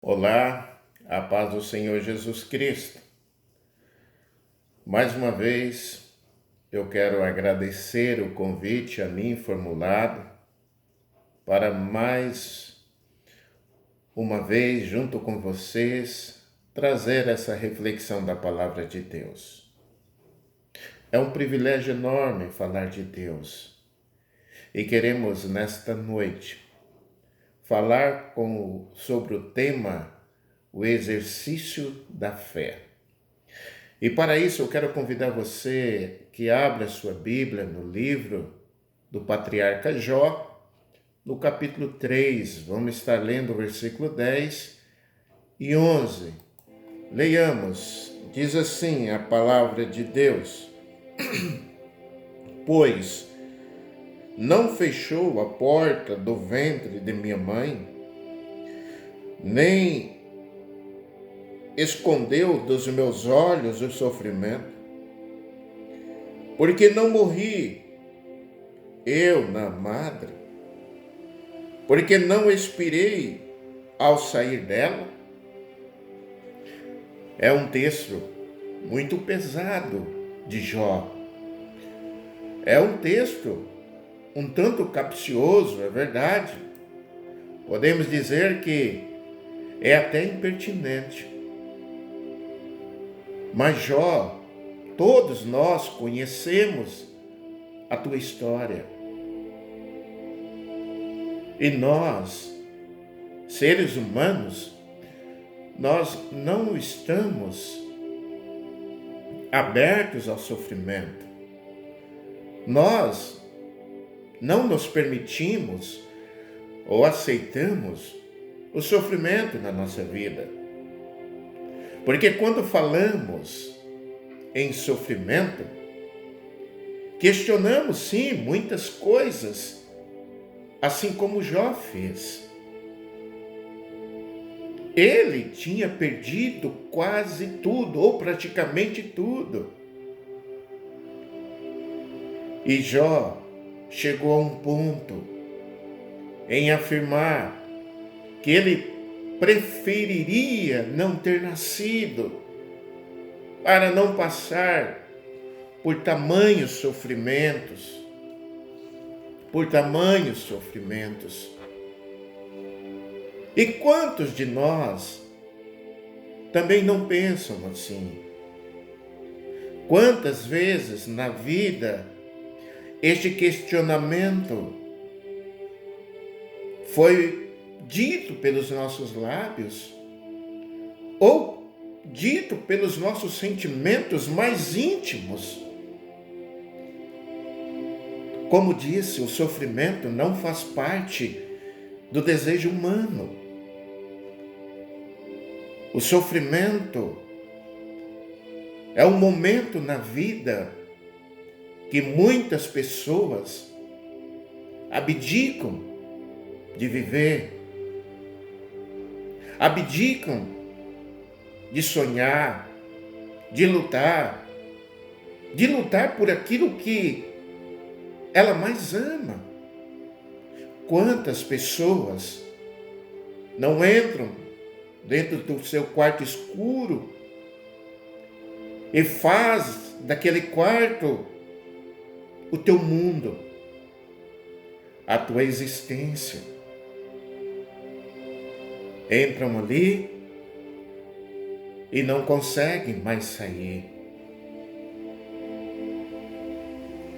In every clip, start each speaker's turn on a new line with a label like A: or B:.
A: Olá, a paz do Senhor Jesus Cristo. Mais uma vez, eu quero agradecer o convite a mim formulado para mais uma vez, junto com vocês, trazer essa reflexão da palavra de Deus. É um privilégio enorme falar de Deus e queremos nesta noite falar sobre o tema o exercício da fé. E para isso eu quero convidar você que abra sua Bíblia no livro do patriarca Jó, no capítulo 3. Vamos estar lendo o versículo 10 e 11. Leiamos. Diz assim a palavra de Deus: Pois não fechou a porta do ventre de minha mãe, nem escondeu dos meus olhos o sofrimento, porque não morri eu na madre, porque não expirei ao sair dela. É um texto muito pesado de Jó. É um texto um tanto capcioso, é verdade. Podemos dizer que é até impertinente. Mas Jó, todos nós conhecemos a tua história. E nós, seres humanos, nós não estamos abertos ao sofrimento. Nós não nos permitimos ou aceitamos o sofrimento na nossa vida. Porque quando falamos em sofrimento, questionamos sim muitas coisas, assim como Jó fez. Ele tinha perdido quase tudo, ou praticamente tudo. E Jó chegou a um ponto em afirmar que ele preferiria não ter nascido para não passar por tamanhos sofrimentos, E quantos de nós também não pensam assim? Quantas vezes na vida este questionamento foi dito pelos nossos lábios ou dito pelos nossos sentimentos mais íntimos? Como disse, o sofrimento não faz parte do desejo humano. O sofrimento é um momento na vida que muitas pessoas abdicam de viver, abdicam de sonhar, de lutar por aquilo que ela mais ama. Quantas pessoas não entram dentro do seu quarto escuro e faz daquele quarto o teu mundo, a tua existência. Entram ali e não conseguem mais sair.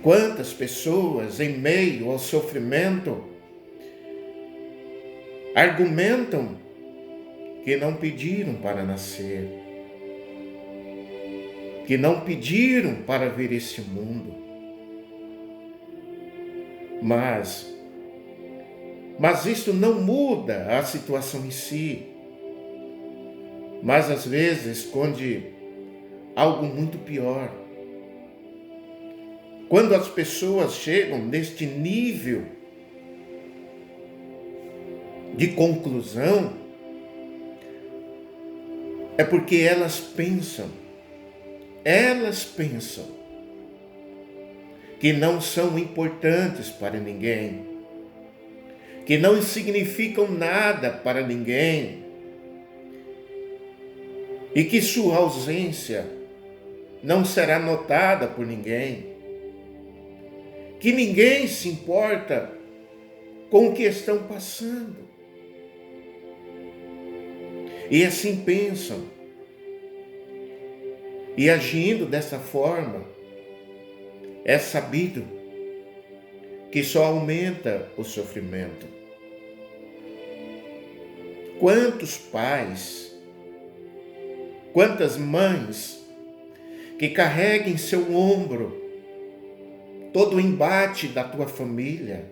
A: Quantas pessoas, em meio ao sofrimento, argumentam que não pediram para nascer, que não pediram para ver esse mundo. Mas isso não muda a situação em si. Mas às vezes esconde algo muito pior. Quando as pessoas chegam neste nível de conclusão, é porque elas pensam que não são importantes para ninguém, que não significam nada para ninguém, e que sua ausência não será notada por ninguém, que ninguém se importa com o que estão passando. E assim pensam, e agindo dessa forma, é sabido que só aumenta o sofrimento. Quantos pais, quantas mães que carregam em seu ombro todo o embate da tua família,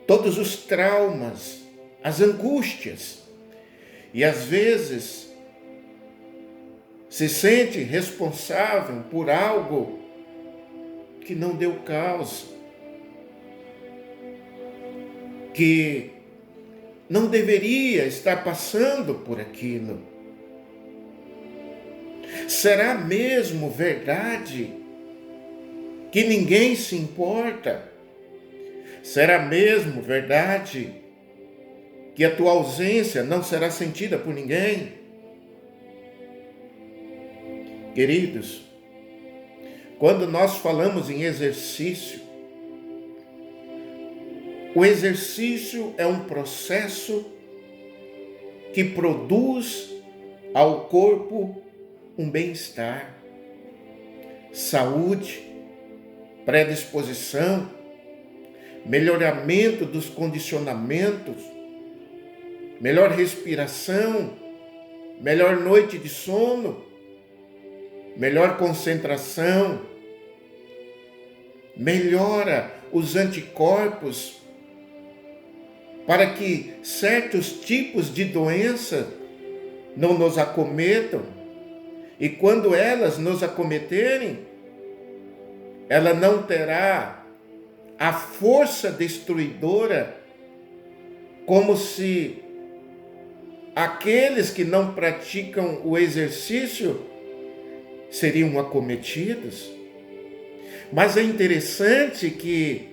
A: todos os traumas, as angústias, e às vezes se sente responsável por algo que não deu causa, que não deveria estar passando por aquilo. Será mesmo verdade que ninguém se importa? Será mesmo verdade que a tua ausência não será sentida por ninguém? Queridos, quando nós falamos em exercício, o exercício é um processo que produz ao corpo um bem-estar, saúde, predisposição, melhoramento dos condicionamentos, melhor respiração, melhor noite de sono, melhor concentração, melhora os anticorpos para que certos tipos de doença não nos acometam, e quando elas nos acometerem, ela não terá a força destruidora como se aqueles que não praticam o exercício seriam acometidos. Mas é interessante que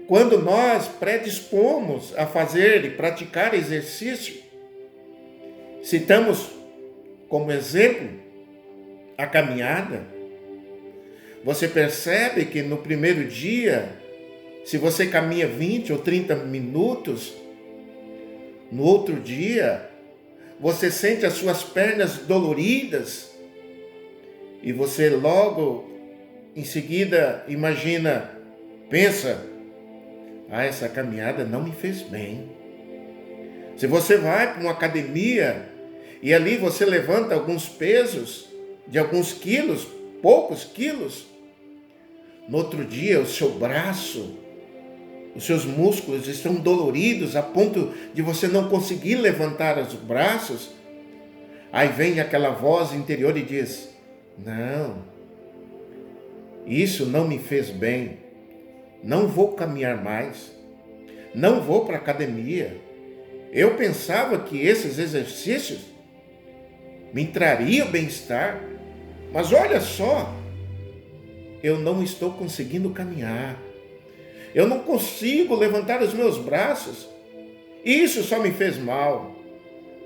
A: quando nós predispomos a fazer e praticar exercício, citamos como exemplo a caminhada. Você percebe que no primeiro dia, se você caminha 20 ou 30 minutos, no outro dia, você sente as suas pernas doloridas e você logo em seguida imagina, pensa, essa caminhada não me fez bem. Se você vai para uma academia e ali você levanta alguns pesos de alguns quilos, poucos quilos, no outro dia o seu braço, os seus músculos estão doloridos a ponto de você não conseguir levantar os braços. Aí vem aquela voz interior e diz, não, isso não me fez bem, não vou caminhar mais, não vou para a academia. Eu pensava que esses exercícios me trariam bem-estar, mas olha só, eu não estou conseguindo caminhar, eu não consigo levantar os meus braços, isso só me fez mal.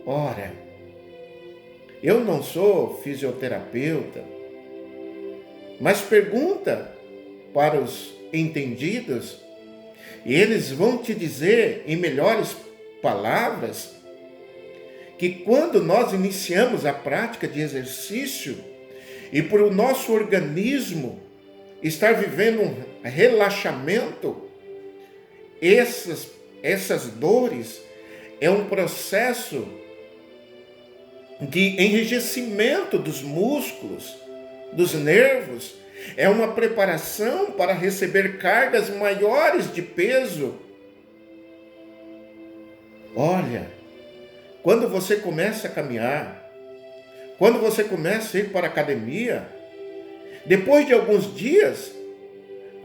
A: Ora, eu não sou fisioterapeuta, mas pergunta para os entendidos e eles vão te dizer em melhores palavras que quando nós iniciamos a prática de exercício e por o nosso organismo estar vivendo um relaxamento, essas dores é um processo de enrijecimento dos músculos, dos nervos, é uma preparação para receber cargas maiores de peso. Olha, quando você começa a caminhar, quando você começa a ir para a academia, depois de alguns dias,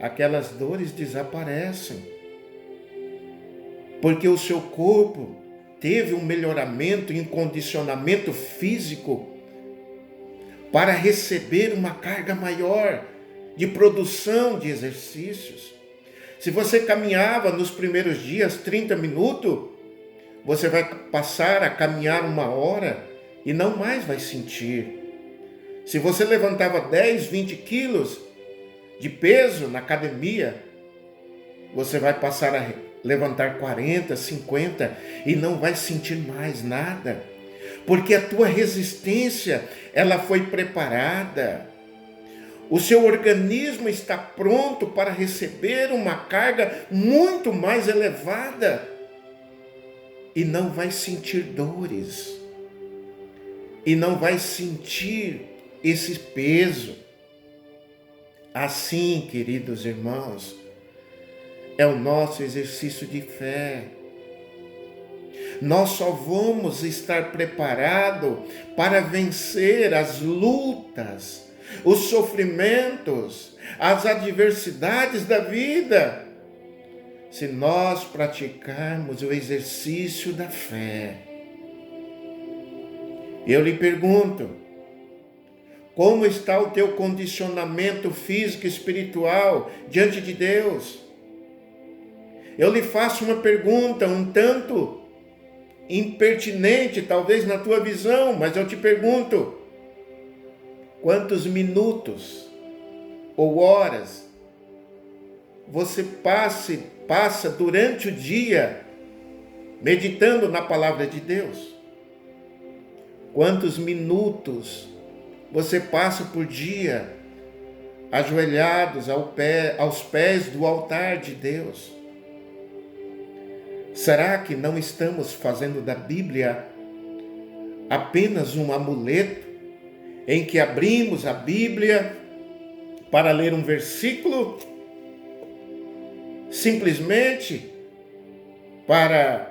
A: aquelas dores desaparecem, porque o seu corpo teve um melhoramento em condicionamento físico para receber uma carga maior de produção de exercícios. Se você caminhava nos primeiros dias 30 minutos, você vai passar a caminhar 1 hora, e não mais vai sentir. Se você levantava 10, 20 quilos de peso na academia, você vai passar a levantar 40, 50 e não vai sentir mais nada, porque a tua resistência, ela foi preparada. O seu organismo está pronto para receber uma carga muito mais elevada e não vai sentir dores, e não vai sentir esse peso. Assim, queridos irmãos, é o nosso exercício de fé. Nós só vamos estar preparados para vencer as lutas, os sofrimentos, as adversidades da vida, se nós praticarmos o exercício da fé. Eu lhe pergunto, como está o teu condicionamento físico e espiritual diante de Deus? Eu lhe faço uma pergunta um tanto impertinente, talvez na tua visão, mas eu te pergunto, quantos minutos ou horas você passa durante o dia meditando na palavra de Deus? Quantos minutos você passa por dia ajoelhados aos pés do altar de Deus? Será que não estamos fazendo da Bíblia apenas um amuleto em que abrimos a Bíblia para ler um versículo, simplesmente para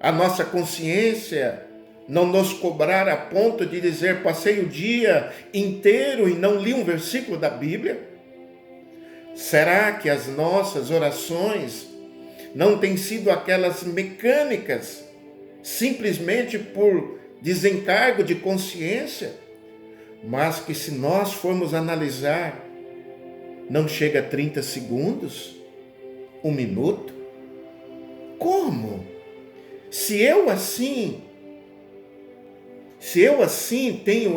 A: a nossa consciência não nos cobrar a ponto de dizer passei o dia inteiro e não li um versículo da Bíblia? Será que as nossas orações não têm sido aquelas mecânicas, simplesmente por desencargo de consciência, mas que se nós formos analisar, não chega a 30 segundos, 1 minuto? Como? Se eu assim tenho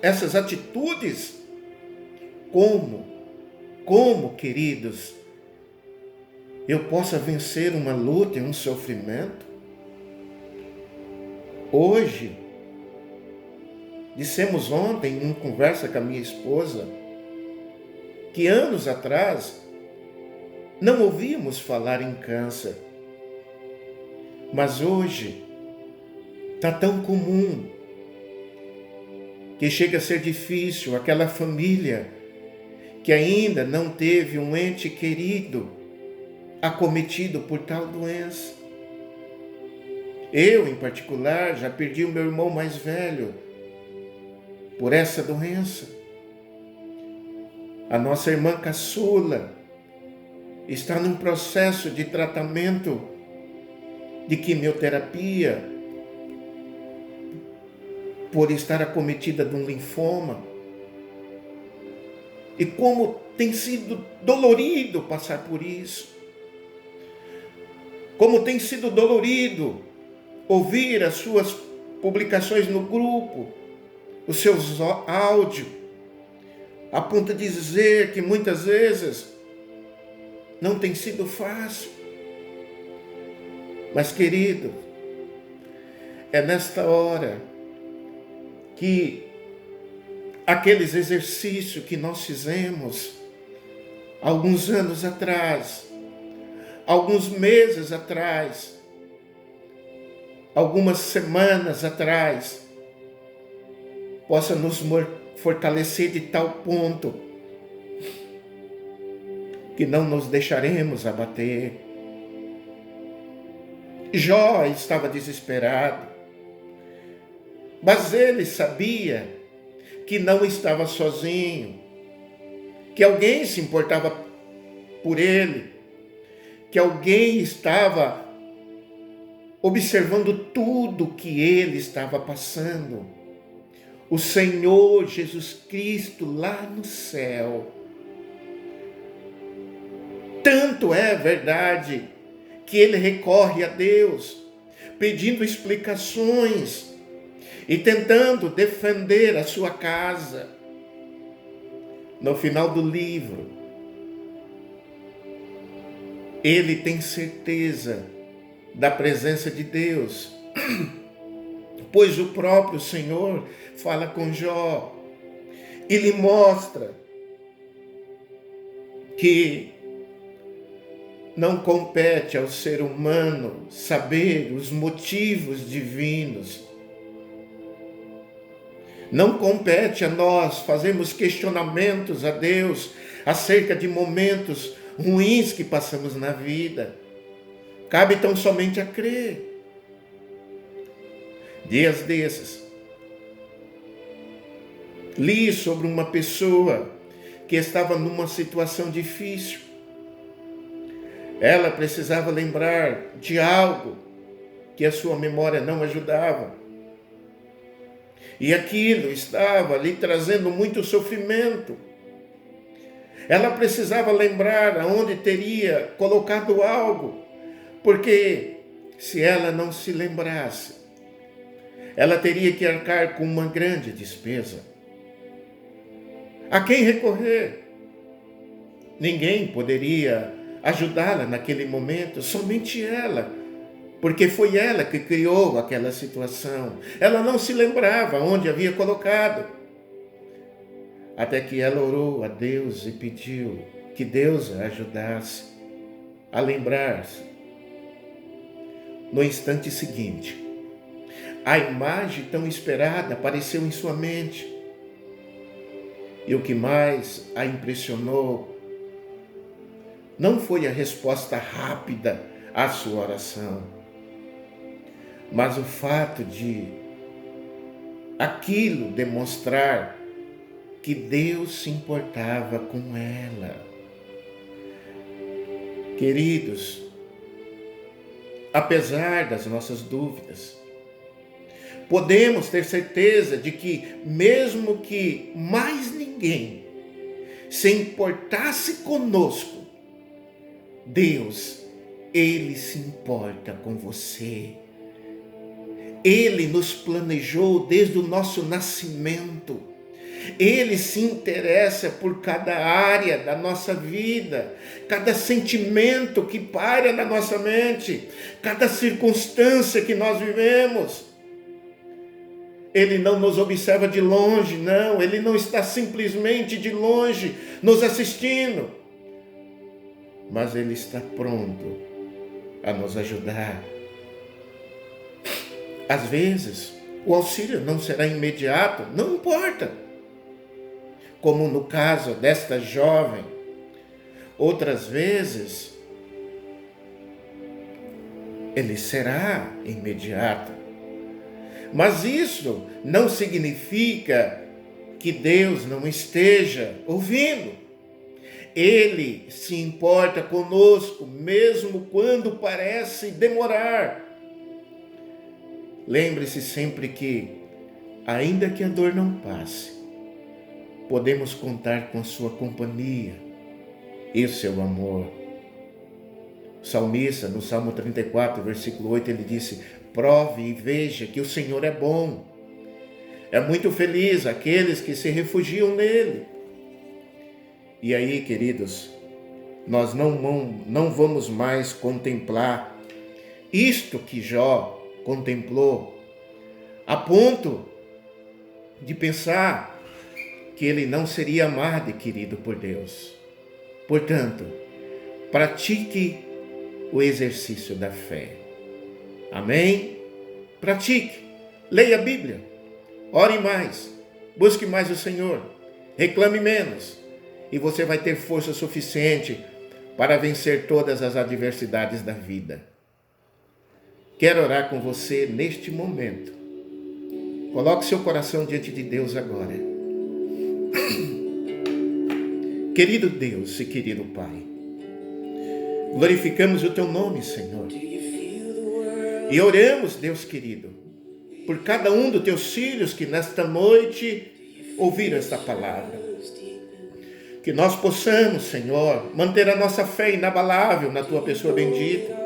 A: essas atitudes, como, queridos, eu possa vencer uma luta e um sofrimento? Hoje, dissemos ontem em conversa com a minha esposa, que anos atrás não ouvíamos falar em câncer, mas hoje está tão comum que chega a ser difícil aquela família que ainda não teve um ente querido acometido por tal doença. Eu, em particular, já perdi o meu irmão mais velho por essa doença. A nossa irmã caçula está num processo de tratamento de quimioterapia por estar acometida de um linfoma. E como tem sido dolorido passar por isso. Como tem sido dolorido ouvir as suas publicações no grupo, os seus áudios, a ponto de dizer que muitas vezes não tem sido fácil. Mas, querido, é nesta hora que aqueles exercícios que nós fizemos alguns anos atrás, alguns meses atrás, algumas semanas atrás, possa nos fortalecer de tal ponto que não nos deixaremos abater. Jó estava desesperado, mas ele sabia que não estava sozinho, que alguém se importava por ele, que alguém estava observando tudo que ele estava passando. O Senhor Jesus Cristo lá no céu. Tanto é verdade que ele recorre a Deus pedindo explicações e tentando defender a sua casa. No final do livro, ele tem certeza da presença de Deus, pois o próprio Senhor fala com Jó e lhe mostra que não compete ao ser humano saber os motivos divinos. Não compete a nós fazermos questionamentos a Deus acerca de momentos ruins que passamos na vida. Cabe tão somente a crer. Dias desses, li sobre uma pessoa que estava numa situação difícil. Ela precisava lembrar de algo que a sua memória não ajudava. E aquilo estava lhe trazendo muito sofrimento. Ela precisava lembrar aonde teria colocado algo, porque se ela não se lembrasse, ela teria que arcar com uma grande despesa. A quem recorrer? Ninguém poderia ajudá-la naquele momento, somente ela, porque foi ela que criou aquela situação. Ela não se lembrava onde havia colocado. Até que ela orou a Deus e pediu que Deus a ajudasse a lembrar-se. No instante seguinte, a imagem tão esperada apareceu em sua mente. E o que mais a impressionou não foi a resposta rápida à sua oração, mas o fato de aquilo demonstrar que Deus se importava com ela. Queridos, apesar das nossas dúvidas, podemos ter certeza de que, mesmo que mais ninguém se importasse conosco, Deus, Ele se importa com você. Ele nos planejou desde o nosso nascimento. Ele se interessa por cada área da nossa vida, cada sentimento que paira na nossa mente, cada circunstância que nós vivemos. Ele não nos observa de longe, não. Ele não está simplesmente de longe nos assistindo, mas Ele está pronto a nos ajudar. Às vezes, o auxílio não será imediato, não importa. Como no caso desta jovem, outras vezes, ele será imediato. Mas isso não significa que Deus não esteja ouvindo. Ele se importa conosco, mesmo quando parece demorar. Lembre-se sempre que, ainda que a dor não passe, podemos contar com a sua companhia e o seu amor. O salmista, no Salmo 34, versículo 8, ele disse: prove e veja que o Senhor é bom. É muito feliz aqueles que se refugiam nele. E aí, queridos, nós não vamos mais contemplar isto que Jó contemplou, a ponto de pensar que ele não seria amado e querido por Deus. Portanto, pratique o exercício da fé. Amém? Pratique, leia a Bíblia, ore mais, busque mais o Senhor, reclame menos, e você vai ter força suficiente para vencer todas as adversidades da vida. Quero orar com você neste momento. Coloque seu coração diante de Deus agora. Querido Deus e querido Pai, glorificamos o Teu nome, Senhor, e oramos, Deus querido, por cada um dos Teus filhos que nesta noite ouviram esta palavra. Que nós possamos, Senhor, manter a nossa fé inabalável na Tua pessoa bendita.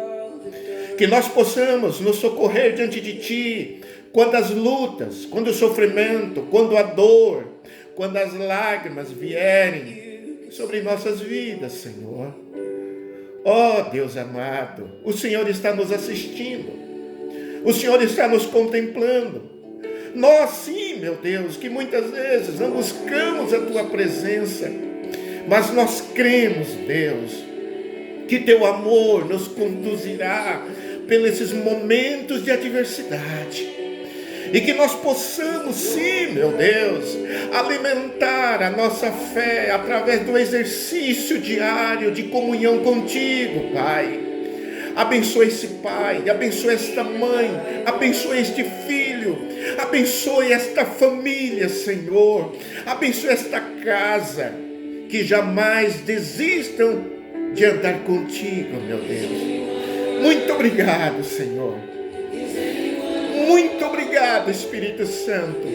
A: Que nós possamos nos socorrer diante de Ti, quando as lutas, quando o sofrimento, quando a dor, quando as lágrimas vierem sobre nossas vidas, Senhor. Ó Deus amado, o Senhor está nos assistindo, o Senhor está nos contemplando. Nós sim, meu Deus, que muitas vezes não buscamos a Tua presença, mas nós cremos, Deus, que Teu amor nos conduzirá pelos momentos de adversidade. E que nós possamos, sim, meu Deus, alimentar a nossa fé através do exercício diário de comunhão contigo, Pai. Abençoe esse pai, abençoe esta mãe, abençoe este filho, abençoe esta família, Senhor. Abençoe esta casa, que jamais desistam de andar contigo, meu Deus. Muito obrigado, Senhor. Muito obrigado, Espírito Santo,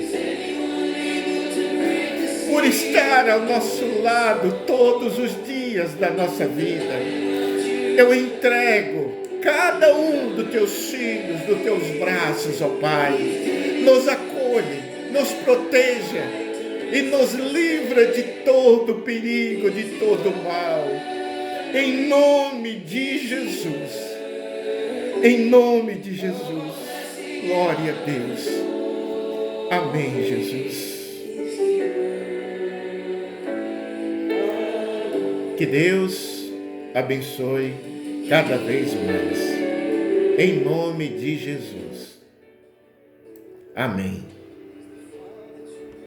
A: por estar ao nosso lado todos os dias da nossa vida. Eu entrego cada um dos teus filhos dos teus braços, ó Pai. Nos acolhe, nos proteja e nos livra de todo perigo, de todo mal. Em nome de Jesus. Em nome de Jesus. Glória a Deus. Amém, Jesus. Que Deus abençoe cada vez mais. Em nome de Jesus. Amém.